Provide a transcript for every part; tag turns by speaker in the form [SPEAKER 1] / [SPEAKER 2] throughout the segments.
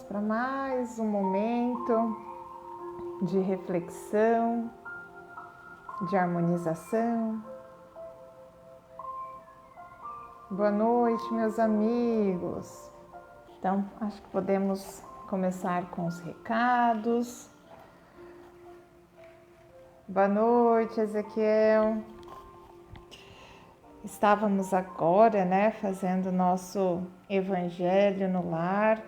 [SPEAKER 1] para mais um momento de reflexão, de harmonização. Boa noite, meus amigos. Então, acho que podemos começar com os recados. Boa noite, Ezequiel. Estávamos agora, fazendo o nosso Evangelho no Lar,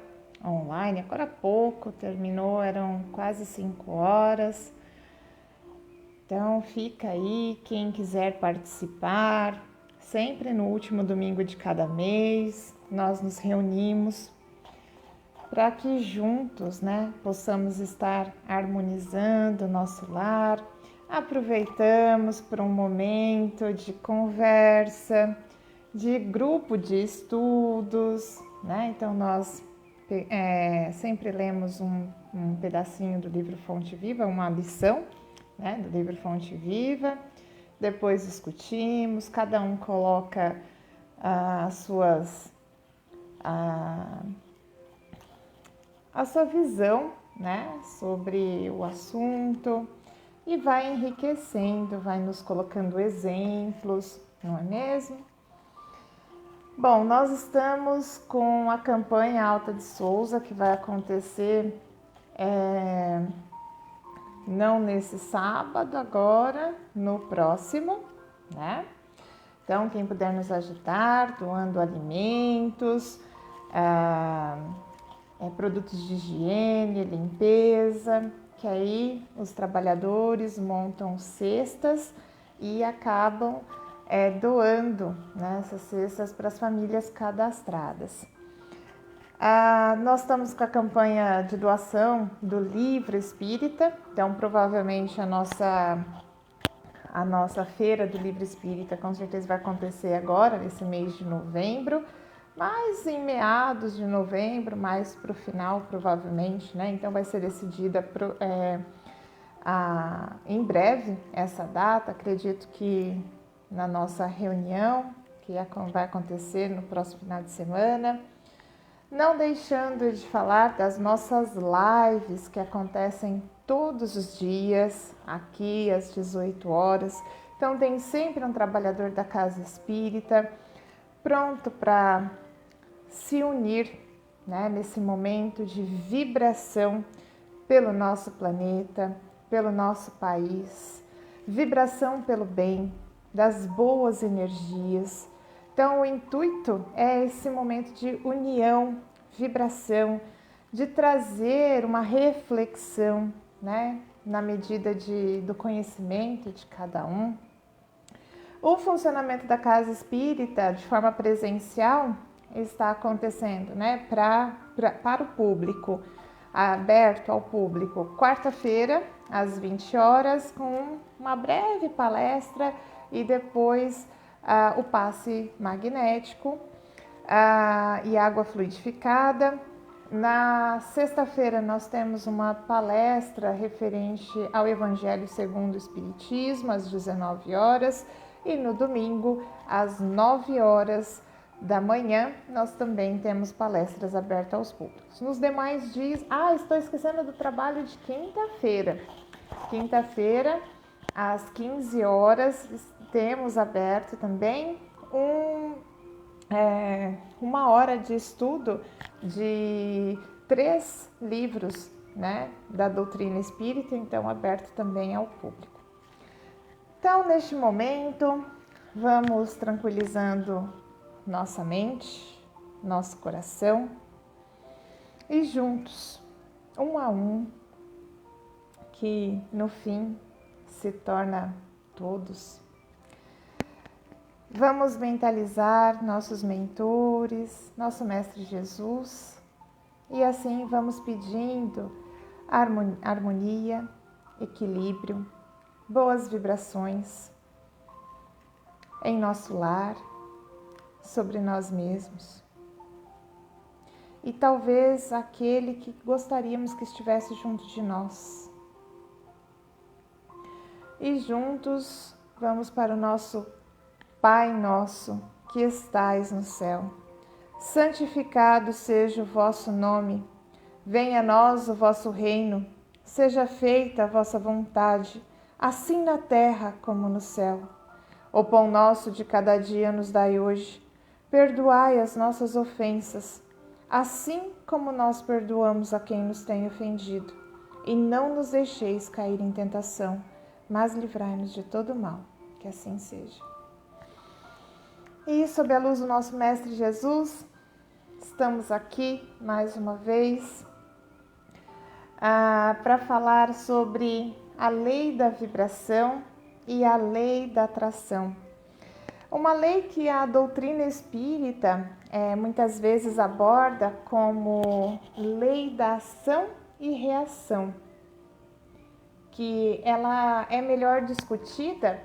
[SPEAKER 1] online, agora há pouco, terminou, eram quase 5 horas. Então, fica aí, quem quiser participar, sempre no último domingo de cada mês, nós nos reunimos para que juntos, possamos estar harmonizando o nosso lar. Aproveitamos para um momento de conversa, de grupo de estudos, Então nós sempre lemos um pedacinho do livro Fonte Viva, uma lição, do livro Fonte Viva, depois discutimos, cada um coloca a sua visão, sobre o assunto e vai enriquecendo, vai nos colocando exemplos, não é mesmo? Bom, nós estamos com a campanha Alta de Souza, que vai acontecer não nesse sábado agora, no próximo, Então, quem puder nos ajudar, doando alimentos, produtos de higiene, limpeza, que aí os trabalhadores montam cestas e acabam doando essas cestas para as famílias cadastradas. Nós estamos com a campanha de doação do livro espírita, então provavelmente a nossa feira do livro espírita com certeza vai acontecer agora, nesse mês de novembro, mas em meados de novembro, mais para o final provavelmente, Então vai ser decidida em breve essa data, acredito que na nossa reunião, que vai acontecer no próximo final de semana. Não deixando de falar das nossas lives que acontecem todos os dias, aqui às 18 horas. Então tem sempre um trabalhador da Casa Espírita pronto para se unir nesse momento de vibração pelo nosso planeta, pelo nosso país, vibração pelo bem, das boas energias. Então, o intuito é esse momento de união, vibração, de trazer uma reflexão, na medida do conhecimento de cada um. O funcionamento da Casa Espírita, de forma presencial, está acontecendo, para o público, aberto ao público, quarta-feira, às 20 horas, com uma breve palestra e depois o passe magnético e água fluidificada. Na sexta-feira nós temos uma palestra referente ao Evangelho segundo o Espiritismo, às 19 horas, e no domingo, às 9 horas da manhã, nós também temos palestras abertas aos públicos. Nos demais dias, estou esquecendo do trabalho de quinta-feira. Quinta-feira, às 15 horas, temos aberto também uma hora de estudo de 3 livros, da doutrina espírita, então aberto também ao público. Então, neste momento, vamos tranquilizando nossa mente, nosso coração e juntos, um a um, que no fim se torna todos. Vamos mentalizar nossos mentores, nosso Mestre Jesus, e assim vamos pedindo harmonia, equilíbrio, boas vibrações em nosso lar, sobre nós mesmos. E talvez aquele que gostaríamos que estivesse junto de nós. E juntos vamos para o nosso Pai nosso, que estais no céu. Santificado seja o vosso nome. Venha a nós o vosso reino, seja feita a vossa vontade, assim na terra como no céu. O pão nosso de cada dia nos dai hoje. Perdoai as nossas ofensas, assim como nós perdoamos a quem nos tem ofendido. E não nos deixeis cair em tentação, mas livrai-nos de todo mal. Que assim seja. E sob a luz do nosso Mestre Jesus, estamos aqui mais uma vez para falar sobre a lei da vibração e a lei da atração. Uma lei que a doutrina espírita muitas vezes aborda como lei da ação e reação, que ela é melhor discutida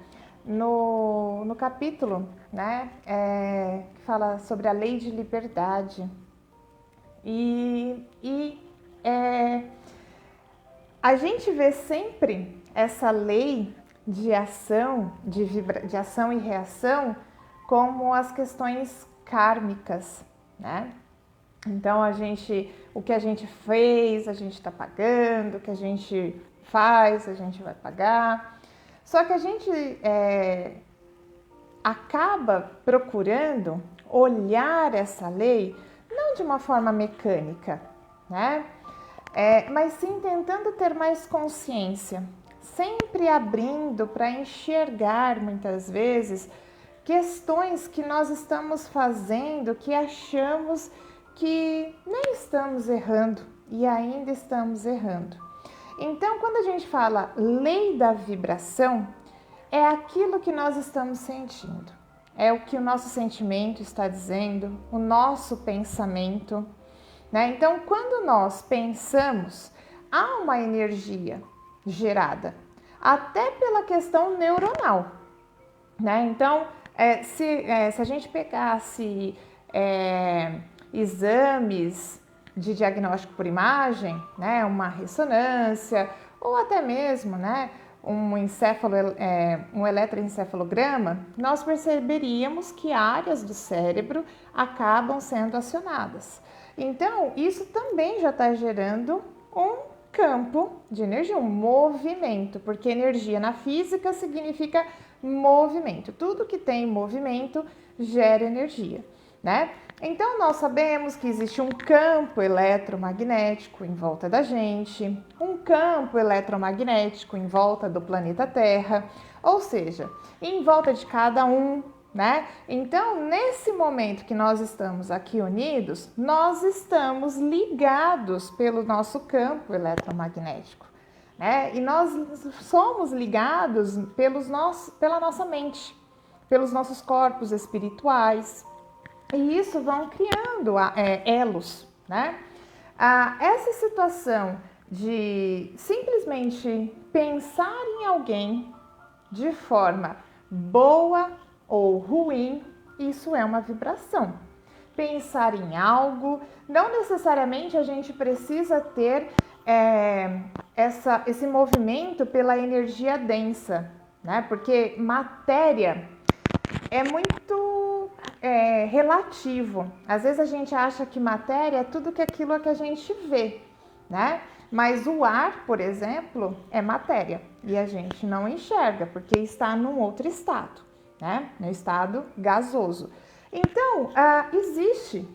[SPEAKER 1] no capítulo, né, que fala sobre a lei de liberdade. A gente vê sempre essa lei de ação, de ação e reação, como as questões kármicas, né? Então o que a gente fez, a gente está pagando, o que a gente faz, a gente vai pagar. Só que a gente acaba procurando olhar essa lei não de uma forma mecânica, né? Mas sim tentando ter mais consciência, sempre abrindo para enxergar muitas vezes questões que nós estamos fazendo que achamos que nem estamos errando e ainda estamos errando. Então, quando a gente fala lei da vibração, é aquilo que nós estamos sentindo, é o que o nosso sentimento está dizendo, o nosso pensamento, né? Então, quando nós pensamos, há uma energia gerada, até pela questão neuronal, né? Então, se a gente pegasse exames de diagnóstico por imagem, né, uma ressonância ou até mesmo, né, um eletroencefalograma, nós perceberíamos que áreas do cérebro acabam sendo acionadas. Então, isso também já está gerando um campo de energia, um movimento, porque energia na física significa movimento. Tudo que tem movimento gera energia, né? Então, nós sabemos que existe um campo eletromagnético em volta da gente, um campo eletromagnético em volta do planeta Terra, ou seja, em volta de cada um, né? Então, nesse momento que nós estamos aqui unidos, nós estamos ligados pelo nosso campo eletromagnético, né? E nós somos ligados pela nossa mente, pelos nossos corpos espirituais. E isso vão criando elos, né? Essa situação de simplesmente pensar em alguém de forma boa ou ruim, isso é uma vibração. Pensar em algo, não necessariamente a gente precisa ter esse movimento pela energia densa, né? Porque matéria é muito relativo. Às vezes a gente acha que matéria é tudo aquilo que a gente vê, né? Mas o ar, por exemplo, é matéria e a gente não enxerga porque está num outro estado, né? No estado gasoso. Então, existe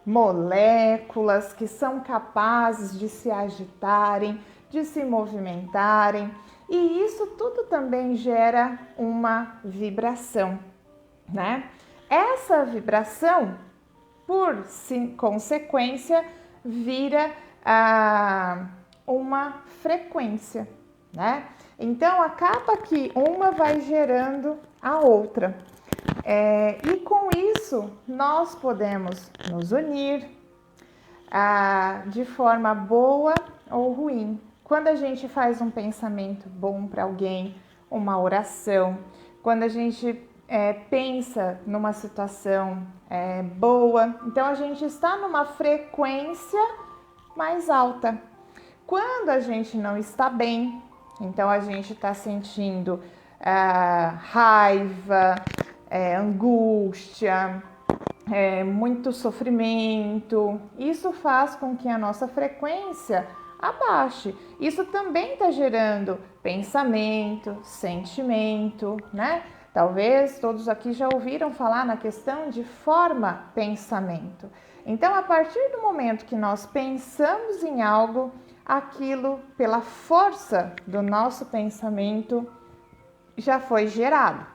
[SPEAKER 1] moléculas que são capazes de se agitarem, de se movimentarem, e isso tudo também gera uma vibração, né? Essa vibração, por consequência, vira uma frequência, né? Então, acaba que uma vai gerando a outra. E com isso, nós podemos nos unir de forma boa ou ruim. Quando a gente faz um pensamento bom para alguém, uma oração, quando a gente pensa numa situação boa, então a gente está numa frequência mais alta. Quando a gente não está bem, então a gente está sentindo raiva, angústia, muito sofrimento. Isso faz com que a nossa frequência abaixe. Isso também está gerando pensamento, sentimento, né? Talvez todos aqui já ouviram falar na questão de forma-pensamento. Então, a partir do momento que nós pensamos em algo, aquilo, pela força do nosso pensamento, já foi gerado.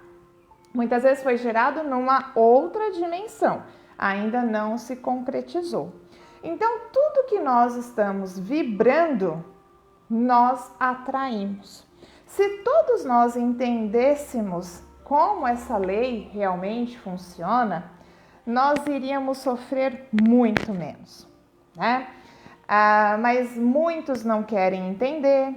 [SPEAKER 1] Muitas vezes foi gerado numa outra dimensão, ainda não se concretizou. Então, tudo que nós estamos vibrando, nós atraímos. Se todos nós entendêssemos como essa lei realmente funciona, nós iríamos sofrer muito menos, né? Mas muitos não querem entender,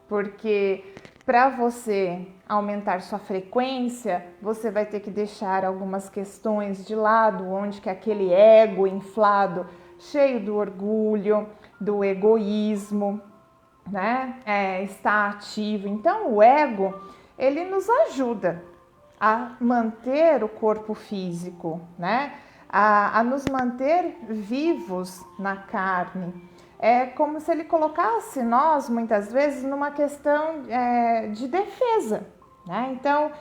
[SPEAKER 1] porque para você aumentar sua frequência, você vai ter que deixar algumas questões de lado, onde que aquele ego inflado, cheio do orgulho, do egoísmo, né, está ativo. Então, o ego, ele nos ajuda a manter o corpo físico, né, a nos manter vivos na carne. É como se ele colocasse nós, muitas vezes, numa questão de defesa, né? Então,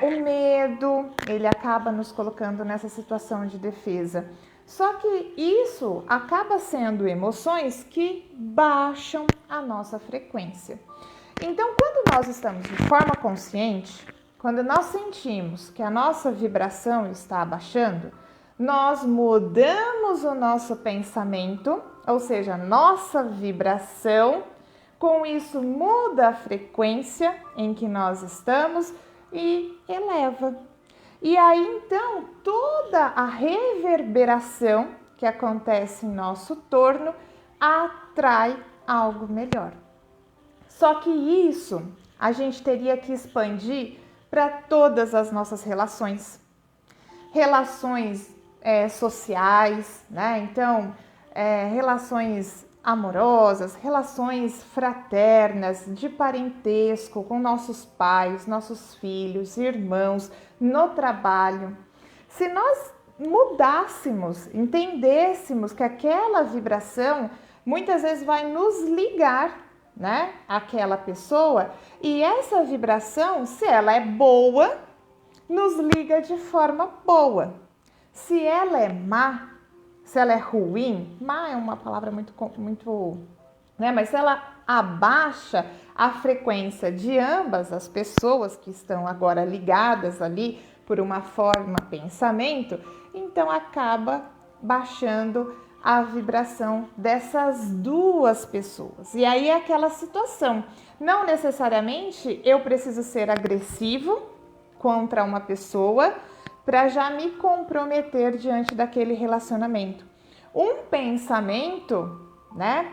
[SPEAKER 1] o medo, ele acaba nos colocando nessa situação de defesa. Só que isso acaba sendo emoções que baixam a nossa frequência. Então, quando nós estamos de forma consciente, quando nós sentimos que a nossa vibração está abaixando, nós mudamos o nosso pensamento, ou seja, a nossa vibração, com isso muda a frequência em que nós estamos e eleva. E aí então toda a reverberação que acontece em nosso torno atrai algo melhor. Só que isso a gente teria que expandir para todas as nossas relações. Relações sociais, né? Então, relações amorosas, relações fraternas, de parentesco com nossos pais, nossos filhos, irmãos, no trabalho. Se nós mudássemos, entendêssemos que aquela vibração muitas vezes vai nos ligar, né, àquela pessoa, e essa vibração, se ela é boa, nos liga de forma boa. Se ela é má, se ela é ruim, má é uma palavra muito, né? Mas se ela abaixa a frequência de ambas as pessoas que estão agora ligadas ali por uma forma pensamento, então acaba baixando a vibração dessas duas pessoas. E aí é aquela situação, não necessariamente eu preciso ser agressivo contra uma pessoa para já me comprometer diante daquele relacionamento. Um pensamento, né,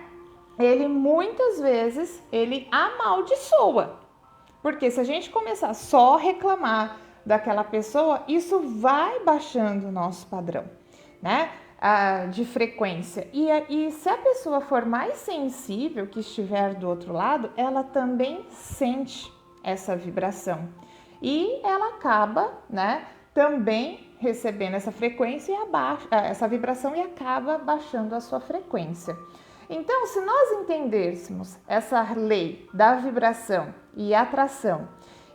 [SPEAKER 1] ele muitas vezes, ele amaldiçoa. Porque se a gente começar só a reclamar daquela pessoa, isso vai baixando o nosso padrão, né, de frequência. E se a pessoa for mais sensível, que estiver do outro lado, ela também sente essa vibração. E ela acaba, né, também recebendo essa frequência e essa vibração e acaba baixando a sua frequência. Então, se nós entendêssemos essa lei da vibração e atração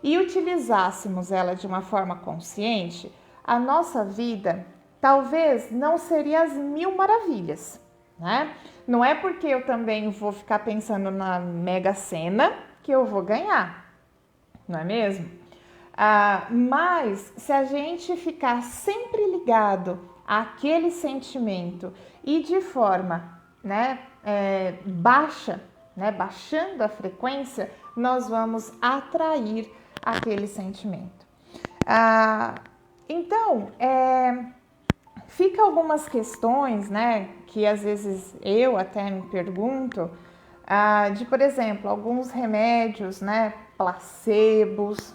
[SPEAKER 1] e utilizássemos ela de uma forma consciente, a nossa vida talvez não seria as mil maravilhas, né? Não é porque eu também vou ficar pensando na Mega Sena que eu vou ganhar, não é mesmo? Mas se a gente ficar sempre ligado àquele sentimento e de forma, né, baixa, né, baixando a frequência, nós vamos atrair aquele sentimento. Então, fica algumas questões, né, que às vezes eu até me pergunto, de, por exemplo, alguns remédios, né, placebos,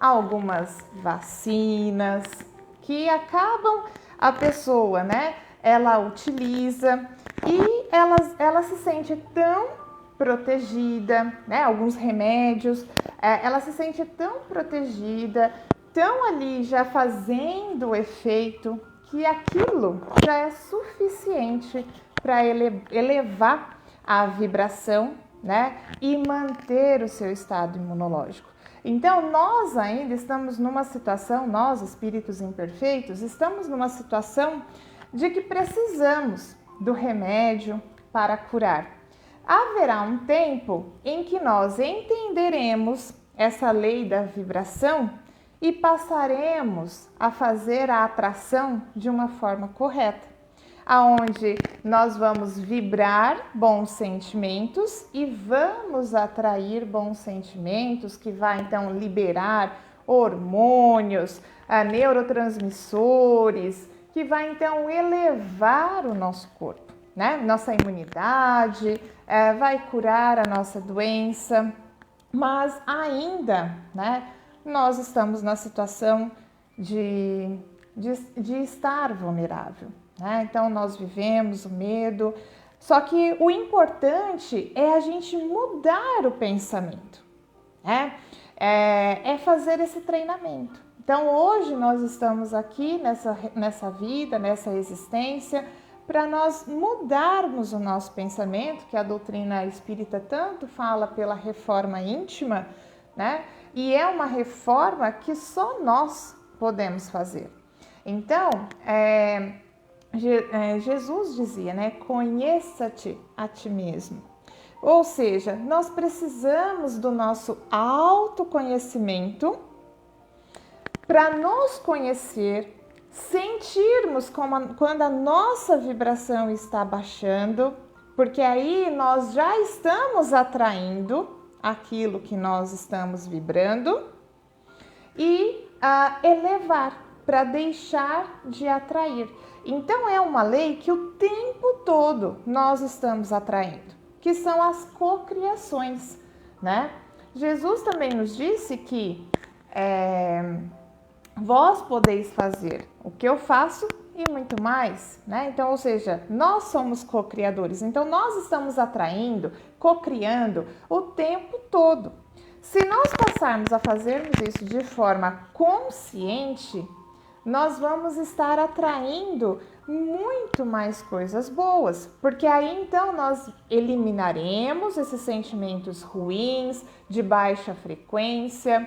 [SPEAKER 1] algumas vacinas que acabam a pessoa, né? Ela utiliza e ela se sente tão protegida, né? Alguns remédios, ela se sente tão protegida, tão ali já fazendo o efeito que aquilo já é suficiente para elevar a vibração, né? E manter o seu estado imunológico. Então, nós ainda estamos numa situação, nós, espíritos imperfeitos, estamos numa situação de que precisamos do remédio para curar. Haverá um tempo em que nós entenderemos essa lei da vibração e passaremos a fazer a atração de uma forma correta, aonde nós vamos vibrar bons sentimentos e vamos atrair bons sentimentos, que vai então liberar hormônios, neurotransmissores, que vai então elevar o nosso corpo, né? Nossa imunidade, vai curar a nossa doença, mas ainda, né, nós estamos na situação de estar vulnerável, né? Então nós vivemos o medo, só que o importante é a gente mudar o pensamento, né? É fazer esse treinamento. Então hoje nós estamos aqui nessa vida, nessa existência, para nós mudarmos o nosso pensamento, que a doutrina espírita tanto fala pela reforma íntima, né? E é uma reforma que só nós podemos fazer. Então, Jesus dizia, né? Conheça-te a ti mesmo. Ou seja, nós precisamos do nosso autoconhecimento para nos conhecer, sentirmos quando a nossa vibração está baixando, porque aí nós já estamos atraindo aquilo que nós estamos vibrando, e elevar para deixar de atrair. Então é uma lei que o tempo todo nós estamos atraindo, que são as cocriações, né? Jesus também nos disse que vós podeis fazer o que eu faço e muito mais, né? Então, ou seja, nós somos co-criadores, então nós estamos atraindo, co-criando o tempo todo. Se nós passarmos a fazermos isso de forma consciente, nós vamos estar atraindo muito mais coisas boas, porque aí então nós eliminaremos esses sentimentos ruins, de baixa frequência,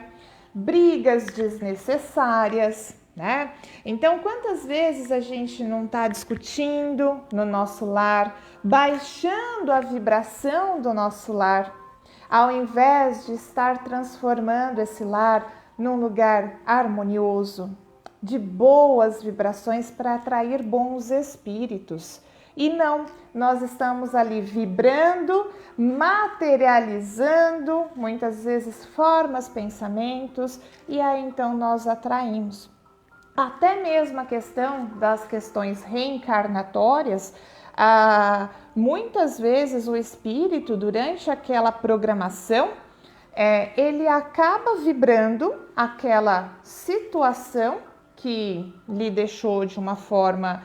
[SPEAKER 1] brigas desnecessárias, né? Então, quantas vezes a gente não está discutindo no nosso lar, baixando a vibração do nosso lar, ao invés de estar transformando esse lar num lugar harmonioso, de boas vibrações para atrair bons espíritos. E não, nós estamos ali vibrando, materializando, muitas vezes formas, pensamentos, e aí então nós atraímos. Até mesmo a questão das questões reencarnatórias, muitas vezes o espírito, durante aquela programação, ele acaba vibrando aquela situação que lhe deixou de uma forma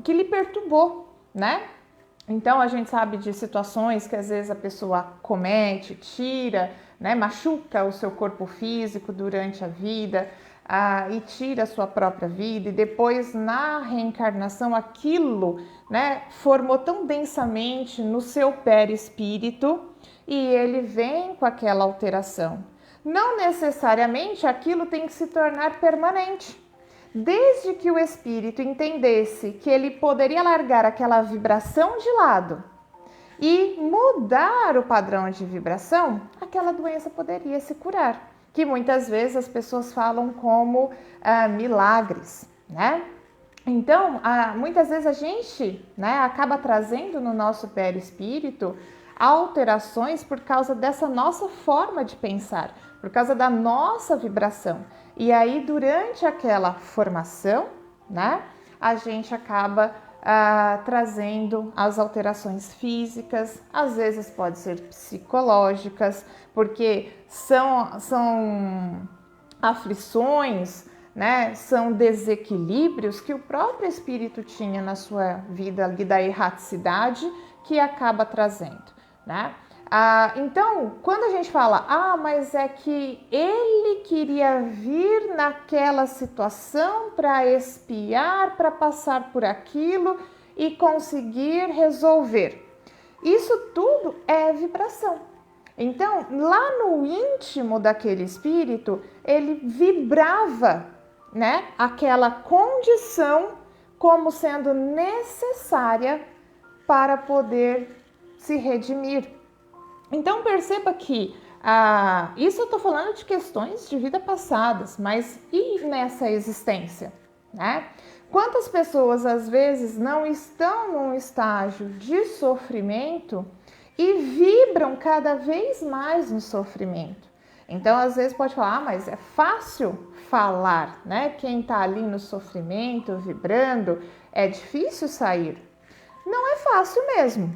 [SPEAKER 1] que lhe perturbou, né? Então a gente sabe de situações que às vezes a pessoa comete, tira, né, machuca o seu corpo físico durante a vida, e tira a sua própria vida, e depois na reencarnação aquilo, né, formou tão densamente no seu perispírito e ele vem com aquela alteração. Não necessariamente aquilo tem que se tornar permanente. Desde que o espírito entendesse que ele poderia largar aquela vibração de lado e mudar o padrão de vibração, aquela doença poderia se curar, que muitas vezes as pessoas falam como milagres, né? Então, muitas vezes a gente, né, acaba trazendo no nosso perispírito alterações por causa dessa nossa forma de pensar, por causa da nossa vibração. E aí, durante aquela formação, né, a gente acaba trazendo as alterações físicas, às vezes pode ser psicológicas, porque são aflições, né, são desequilíbrios que o próprio espírito tinha na sua vida ali da erraticidade, que acaba trazendo, né? Então, quando a gente fala, mas é que ele queria vir naquela situação para expiar, para passar por aquilo e conseguir resolver. Isso tudo é vibração. Então, lá no íntimo daquele espírito, ele vibrava, né, aquela condição como sendo necessária para poder se redimir. Então perceba que isso eu estou falando de questões de vida passadas, mas e nessa existência, né? Quantas pessoas às vezes não estão num estágio de sofrimento e vibram cada vez mais no sofrimento? Então às vezes pode falar, mas é fácil falar, né? Quem está ali no sofrimento, vibrando, é difícil sair. Não é fácil mesmo,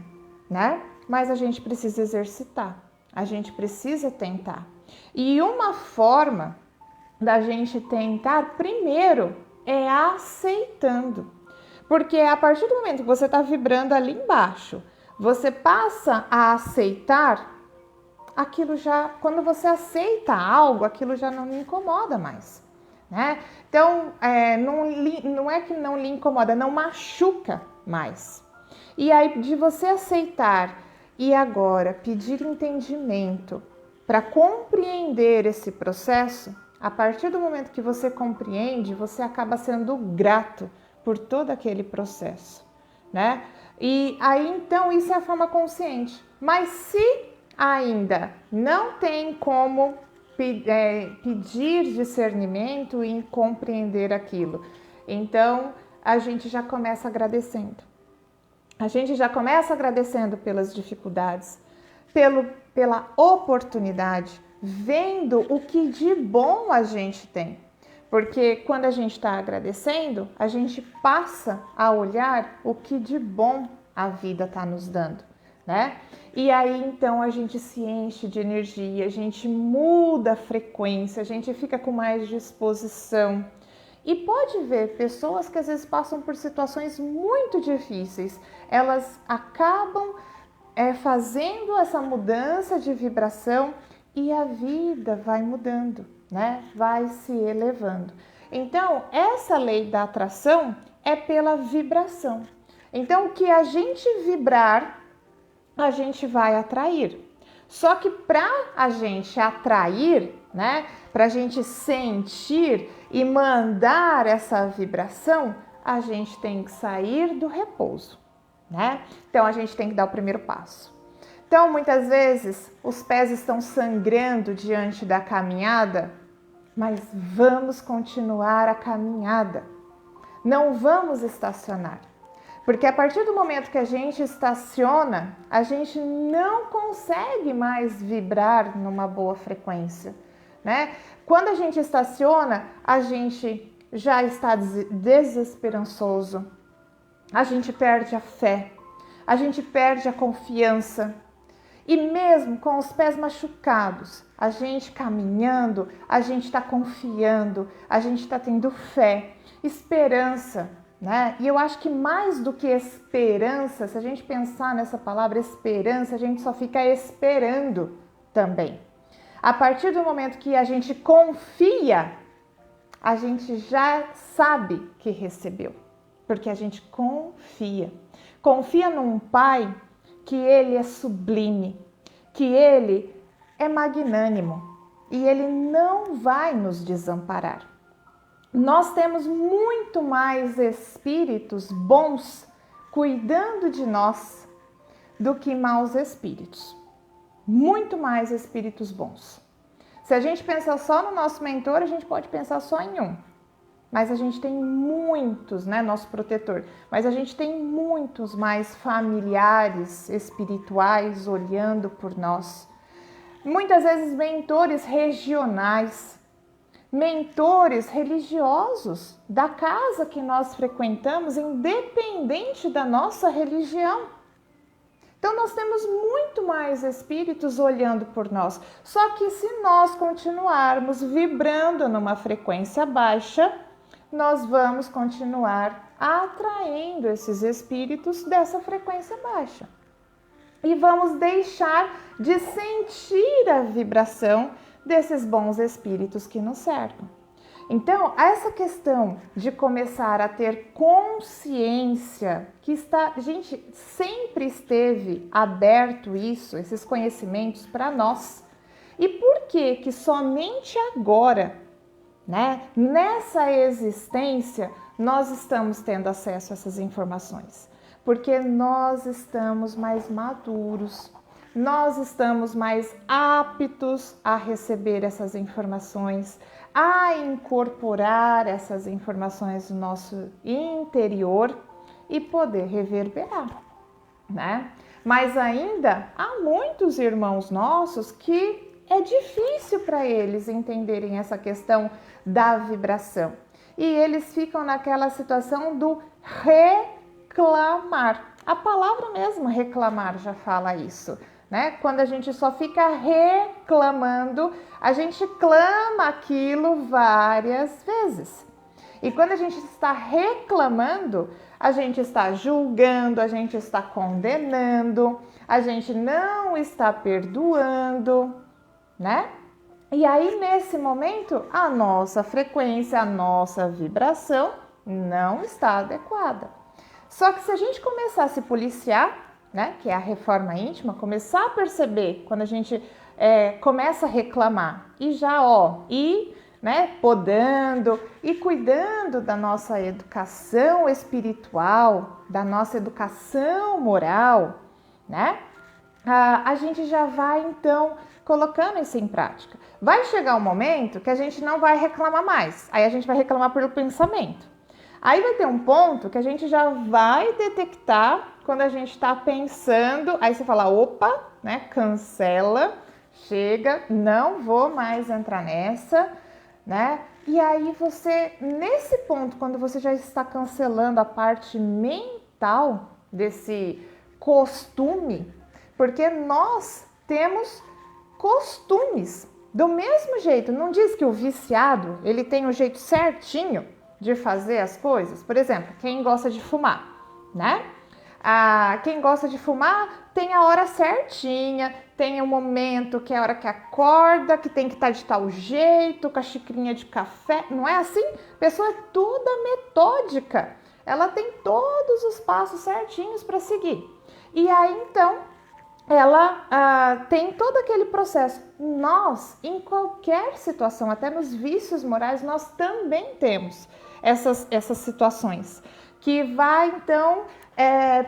[SPEAKER 1] né? Mas a gente precisa exercitar, a gente precisa tentar. E uma forma da gente tentar primeiro é aceitando. Porque a partir do momento que você está vibrando ali embaixo, você passa a aceitar, aquilo já, quando você aceita algo, aquilo já não lhe incomoda mais, né? Então, não é que não lhe incomoda, não machuca mais. E aí, de você aceitar e agora pedir entendimento para compreender esse processo, a partir do momento que você compreende, você acaba sendo grato por todo aquele processo, né? E aí, então, isso é a forma consciente. Mas se ainda não tem como pedir discernimento e compreender aquilo, então a gente já começa agradecendo. A gente já começa agradecendo pelas dificuldades, pela oportunidade, vendo o que de bom a gente tem. Porque quando a gente está agradecendo, a gente passa a olhar o que de bom a vida está nos dando, né? E aí então a gente se enche de energia, a gente muda a frequência, a gente fica com mais disposição. E pode ver pessoas que às vezes passam por situações muito difíceis, elas acabam fazendo essa mudança de vibração e a vida vai mudando, né? Vai se elevando. Então, essa lei da atração é pela vibração. Então, o que a gente vibrar, a gente vai atrair. Só que para a gente atrair, né? Para a gente sentir e mandar essa vibração, a gente tem que sair do repouso, né? Então a gente tem que dar o primeiro passo. Então muitas vezes os pés estão sangrando diante da caminhada, mas vamos continuar a caminhada. Não vamos estacionar. Porque a partir do momento que a gente estaciona, a gente não consegue mais vibrar numa boa frequência, né? Quando a gente estaciona, a gente já está desesperançoso, a gente perde a fé, a gente perde a confiança. E mesmo com os pés machucados, a gente caminhando, a gente está confiando, a gente está tendo fé, esperança, né? E eu acho que mais do que esperança, se a gente pensar nessa palavra esperança, a gente só fica esperando também. A partir do momento que a gente confia, a gente já sabe que recebeu, porque a gente confia. Confia num Pai que Ele é sublime, que Ele é magnânimo e Ele não vai nos desamparar. Nós temos muito mais espíritos bons cuidando de nós do que maus espíritos. Muito mais espíritos bons. Se a gente pensar só no nosso mentor, a gente pode pensar só em um. Mas a gente tem muitos, né, nosso protetor, mas a gente tem muitos mais familiares espirituais olhando por nós. Muitas vezes mentores regionais, mentores religiosos da casa que nós frequentamos, independente da nossa religião. Então nós temos muito mais espíritos olhando por nós. Só que se nós continuarmos vibrando numa frequência baixa, nós vamos continuar atraindo esses espíritos dessa frequência baixa. e vamos deixar de sentir a vibração desses bons espíritos que nos cercam. Então, essa questão de começar a ter consciência, que está, gente, sempre esteve aberto isso, esses conhecimentos para nós. E por que somente agora, né, nessa existência, nós estamos tendo acesso a essas informações? Porque nós estamos mais maduros, nós estamos mais aptos a receber essas informações, a incorporar essas informações no nosso interior e poder reverberar, né? Mas ainda há muitos irmãos nossos que é difícil para eles entenderem essa questão da vibração. E eles ficam naquela situação do reclamar. A palavra mesmo, reclamar, já fala isso, né? Quando a gente só fica reclamando, a gente clama aquilo várias vezes. E quando a gente está reclamando, a gente está julgando, a gente está condenando, a gente não está perdoando, né? E aí, nesse momento, a nossa frequência, a nossa vibração não está adequada. Só que se a gente começar a se policiar, né, que é a reforma íntima, começar a perceber quando a gente começa a reclamar e já, né, podando e cuidando da nossa educação espiritual, da nossa educação moral, né, a gente já vai então colocando isso em prática. Vai chegar um momento que a gente não vai reclamar mais, aí a gente vai reclamar pelo pensamento. Aí vai ter um ponto que a gente já vai detectar quando a gente está pensando, aí você fala, opa, né, cancela, chega, não vou mais entrar nessa, né? E aí você, nesse ponto, quando você já está cancelando a parte mental desse costume, porque nós temos costumes do mesmo jeito, não diz que o viciado, ele tem o jeito certinho de fazer as coisas. Por exemplo, quem gosta de fumar, né? Quem gosta de fumar tem a hora certinha, tem o momento que é a hora que acorda, que tem que estar de tal jeito, com a xicrinha de café, não é assim? A pessoa é toda metódica, ela tem todos os passos certinhos para seguir. E aí, então, ela tem todo aquele processo. Nós, em qualquer situação, até nos vícios morais, nós também temos essas situações, que vai, então,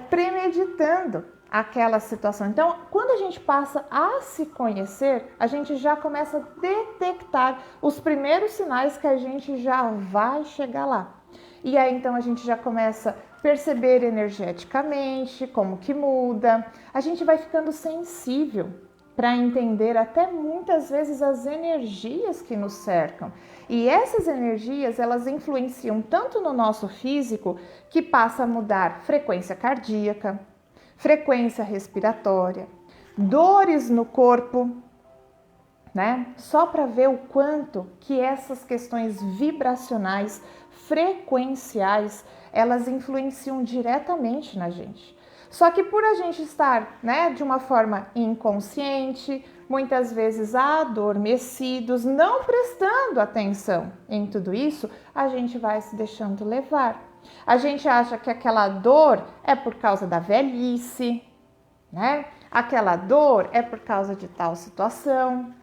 [SPEAKER 1] premeditando aquela situação. Então, quando a gente passa a se conhecer, a gente já começa a detectar os primeiros sinais que a gente já vai chegar lá. E aí, então, a gente já começa a perceber energeticamente como que muda. A gente vai ficando sensível para entender até muitas vezes as energias que nos cercam. E essas energias, elas influenciam tanto no nosso físico, que passa a mudar frequência cardíaca, frequência respiratória, dores no corpo, né? Só para ver o quanto que essas questões vibracionais, frequenciais, elas influenciam diretamente na gente. Só que por a gente estar, né, de uma forma inconsciente, muitas vezes adormecidos, não prestando atenção em tudo isso, a gente vai se deixando levar. A gente acha que aquela dor é por causa da velhice, né? Aquela dor é por causa de tal situação.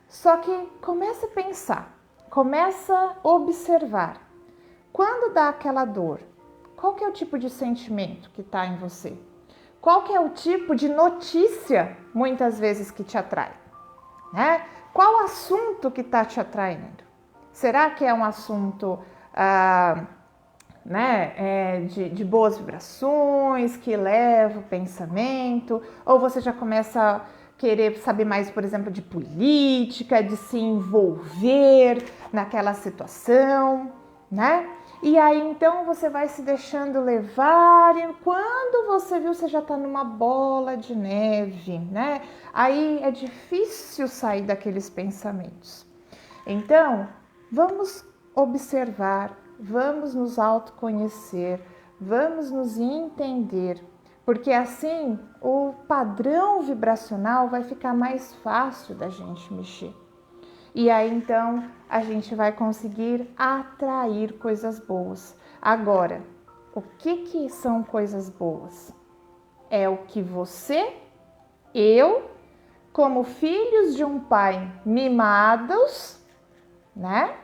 [SPEAKER 1] Só que começa a pensar, começa a observar. Quando dá aquela dor, qual que é o tipo de sentimento que está em você? Qual que é o tipo de notícia, muitas vezes, que te atrai? Né? Qual assunto que está te atraindo? Será que é um assunto de boas vibrações, que leva o pensamento? Ou você já começa a querer saber mais, por exemplo, de política, de se envolver naquela situação, né? E aí, então, você vai se deixando levar e quando você viu, você já está numa bola de neve, né? Aí é difícil sair daqueles pensamentos. Então, vamos observar, vamos nos autoconhecer, vamos nos entender, porque assim o padrão vibracional vai ficar mais fácil da gente mexer. E aí então a gente vai conseguir atrair coisas boas. Agora, o que são coisas boas? É o que você, eu, como filhos de um pai mimados, né?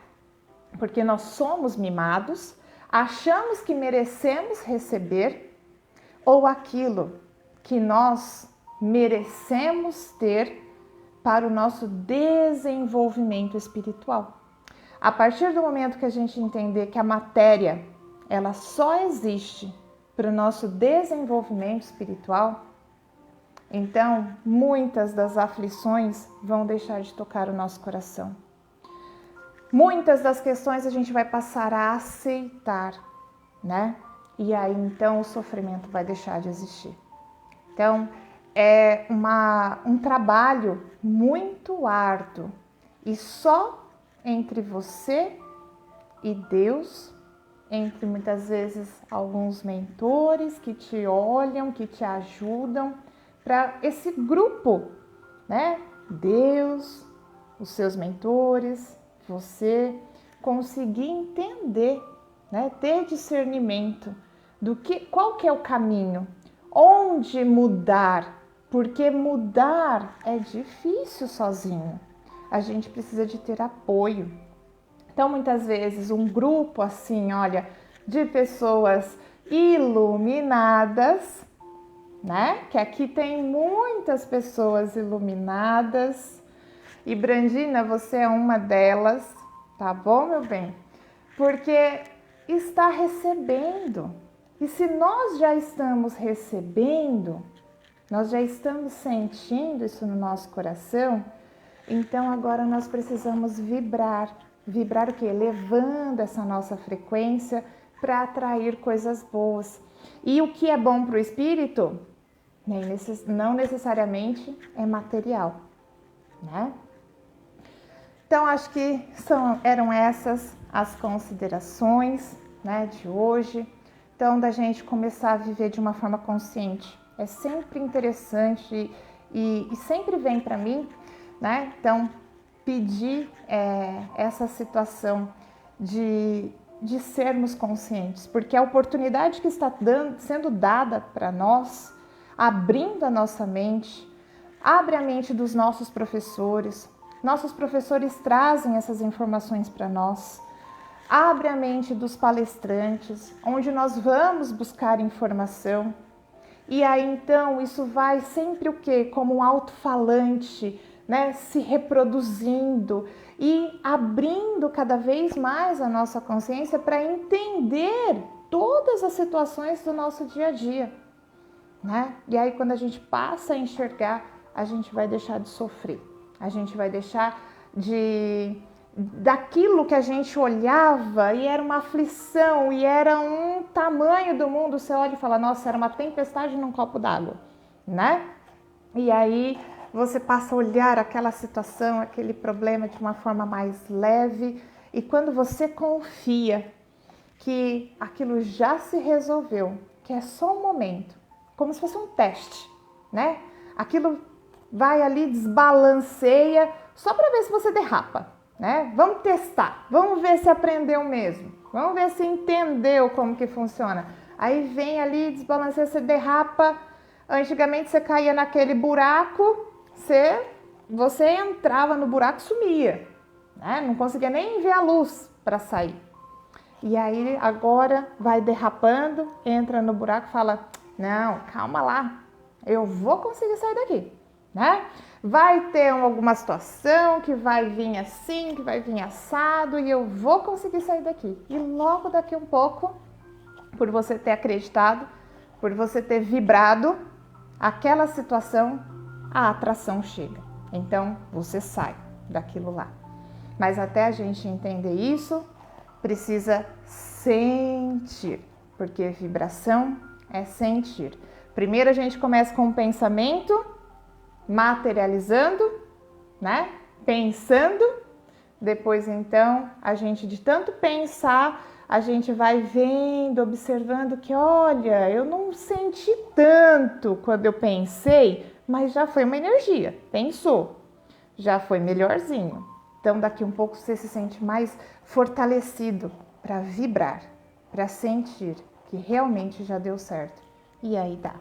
[SPEAKER 1] Porque nós somos mimados, achamos que merecemos receber, ou aquilo que nós merecemos ter para o nosso desenvolvimento espiritual. A partir do momento que a gente entender que a matéria, ela só existe para o nosso desenvolvimento espiritual, então muitas das aflições vão deixar de tocar o nosso coração. Muitas das questões a gente vai passar a aceitar, né? E aí então o sofrimento vai deixar de existir. Então é um trabalho muito árduo e só entre você e Deus, entre muitas vezes alguns mentores que te olham, que te ajudam, para esse grupo, né? Deus, os seus mentores, você conseguir entender, né? Ter discernimento qual que é o caminho, onde mudar, porque mudar é difícil sozinho. A gente precisa de ter apoio. Então, muitas vezes, um grupo assim, olha, de pessoas iluminadas, né? Que aqui tem muitas pessoas iluminadas. E Brandina, você é uma delas, tá bom, meu bem? Porque está recebendo. E se nós já estamos recebendo, nós já estamos sentindo isso no nosso coração, então agora nós precisamos vibrar. Vibrar o quê? Levando essa nossa frequência para atrair coisas boas. E o que é bom para o espírito, não necessariamente é material, né? Então acho que eram essas as considerações, né, de hoje. Então, da gente começar a viver de uma forma consciente. É sempre interessante e sempre vem para mim, né? Então, pedir essa situação de sermos conscientes, porque a oportunidade que está sendo dada para nós, abrindo a nossa mente, abre a mente dos nossos professores. Nossos professores trazem essas informações para nós. Abre a mente dos palestrantes, onde nós vamos buscar informação. E aí então isso vai sempre o quê? Como um alto-falante, né? Se reproduzindo e abrindo cada vez mais a nossa consciência para entender todas as situações do nosso dia a dia, né? E aí quando a gente passa a enxergar, a gente vai deixar de sofrer. A gente vai deixar daquilo que a gente olhava e era uma aflição e era um tamanho do mundo, você olha e fala, nossa, era uma tempestade num copo d'água, né? E aí você passa a olhar aquela situação, aquele problema de uma forma mais leve, e quando você confia que aquilo já se resolveu, que é só um momento, como se fosse um teste, né? Aquilo vai ali, desbalanceia, só para ver se você derrapa, né? Vamos testar, vamos ver se aprendeu mesmo, vamos ver se entendeu como que funciona. Aí vem ali, desbalanceia, você derrapa. Antigamente você caía naquele buraco, você entrava no buraco e sumia, né? Não conseguia nem ver a luz para sair. E aí agora vai derrapando, entra no buraco e fala, não, calma lá, eu vou conseguir sair daqui, né? Vai ter alguma situação que vai vir assim, que vai vir assado e eu vou conseguir sair daqui. E logo daqui um pouco, por você ter acreditado, por você ter vibrado, aquela situação, a atração chega. Então, você sai daquilo lá. Mas até a gente entender isso, precisa sentir, porque vibração é sentir. Primeiro a gente começa com um pensamento, materializando, né? Pensando. Depois, então, a gente de tanto pensar, a gente vai vendo, observando que, olha, eu não senti tanto quando eu pensei, mas já foi uma energia, pensou, já foi melhorzinho. Então, daqui um pouco você se sente mais fortalecido para vibrar, para sentir que realmente já deu certo. E aí dá.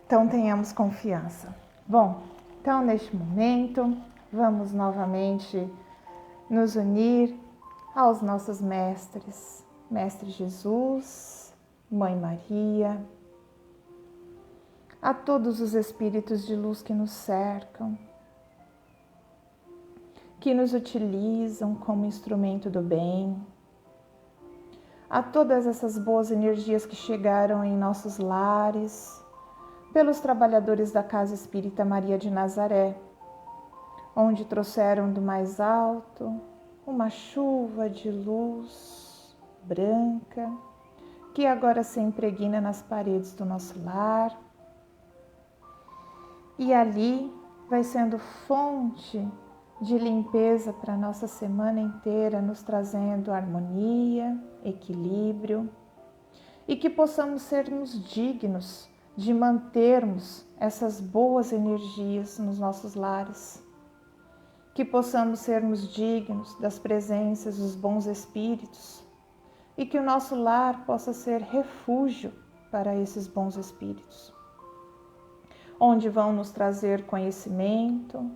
[SPEAKER 1] Então, tenhamos confiança. Bom, então neste momento, vamos novamente nos unir aos nossos mestres, Mestre Jesus, Mãe Maria, a todos os espíritos de luz que nos cercam, que nos utilizam como instrumento do bem, a todas essas boas energias que chegaram em nossos lares, pelos trabalhadores da Casa Espírita Maria de Nazaré, onde trouxeram do mais alto uma chuva de luz branca que agora se impregna nas paredes do nosso lar e ali vai sendo fonte de limpeza para a nossa semana inteira, nos trazendo harmonia, equilíbrio e que possamos sermos dignos de mantermos essas boas energias nos nossos lares. Que possamos sermos dignos das presenças dos bons espíritos e que o nosso lar possa ser refúgio para esses bons espíritos, onde vão nos trazer conhecimento,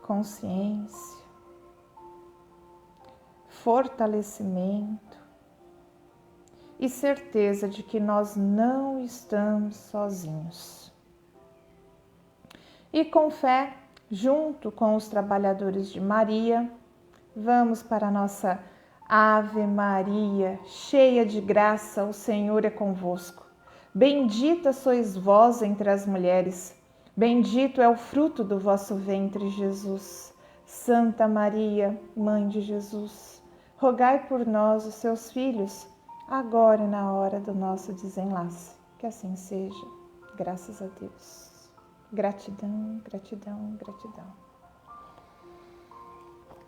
[SPEAKER 1] consciência, fortalecimento e certeza de que nós não estamos sozinhos. E com fé, junto com os trabalhadores de Maria, vamos para a nossa Ave Maria, cheia de graça, o Senhor é convosco. Bendita sois vós entre as mulheres, bendito é o fruto do vosso ventre, Jesus. Santa Maria, Mãe de Jesus, rogai por nós, os seus filhos, agora e na hora do nosso desenlace. Que assim seja, graças a Deus. Gratidão, gratidão, gratidão.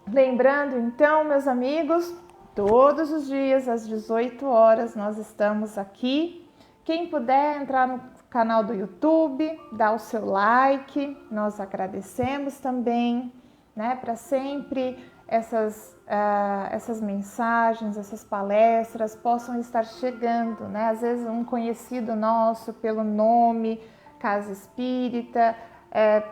[SPEAKER 1] Lembrando então, meus amigos, todos os dias às 18 horas nós estamos aqui. Quem puder entrar no canal do YouTube, dar o seu like, nós agradecemos também, né, para sempre essas mensagens, essas palestras possam estar chegando, né? Às vezes um conhecido nosso pelo nome Casa Espírita,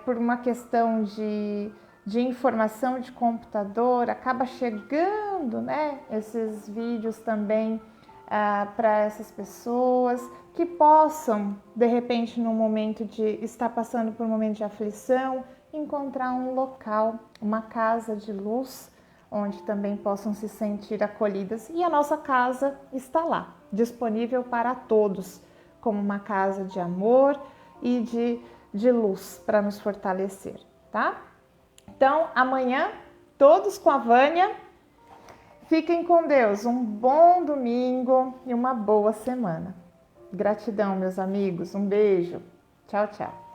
[SPEAKER 1] por uma questão de informação de computador, acaba chegando, né, esses vídeos também para essas pessoas que possam, de repente, no momento de estar passando por um momento de aflição, encontrar um local, uma casa de luz, onde também possam se sentir acolhidas. E a nossa casa está lá, disponível para todos, como uma casa de amor e de luz para nos fortalecer, tá? Então, amanhã, todos com a Vânia. Fiquem com Deus, um bom domingo e uma boa semana. Gratidão, meus amigos, um beijo. Tchau, tchau.